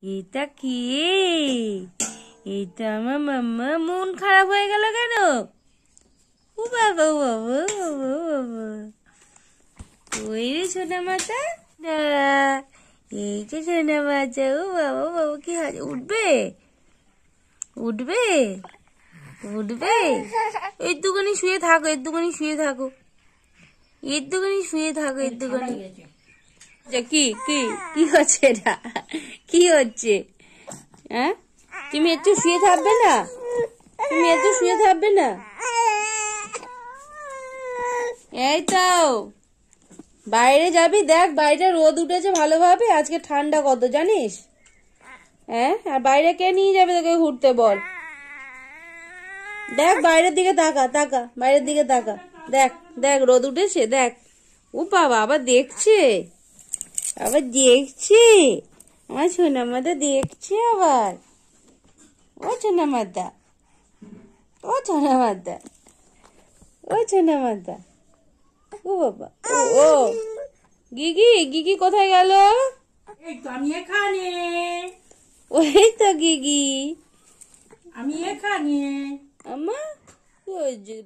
এটা কি? এটা আমার মাম্মা। মন খারাপ হয়ে গেল কেন? ও বাবা বাবা বাবা বাবা, ওই রে সোনা মাতা। না, এই যে সোনা বাচ্চা। ও বাবা বাবা, কি হয়েছে? উঠবে উঠবে উঠবে? একটুখানি শুয়ে থাকো, একটুখানি শুয়ে থাকো, একটুখানি শুয়ে থাকো, একটুখানি। কি কি কি হচ্ছে এটা? কি হচ্ছে? হ্যাঁ, তুমি একটু শুয়ে থাকবে না? তুমি একটু শুয়ে থাকবে না? এই তো বাইরে যাবি, দেখ বাইরে রোদ উঠেছে ভালোভাবে, আজকে ঠান্ডা কত জানিস? হ্যাঁ, আর বাইরে কে নিয়ে যাবে তোকে ঘুরতে বল? দেখ বাইরের দিকে তাকা, তাকা বাইরের দিকে তাকা, দেখ দেখ রোদ উঠেছে, দেখ। ও বাবা, আবার দেখছে, আবার দেখছে। আমার সোনা মাতা দেখছে আবার। ও সোনা মাতা, ও সোনা মাতা, ও সোনা মাতা। ও বাবা, ও ও গিগি, গিগি কোথায় গেল? এই তো আমি এখানে, ওই তো গিগি। আমি এখানে। আমা, ওই যে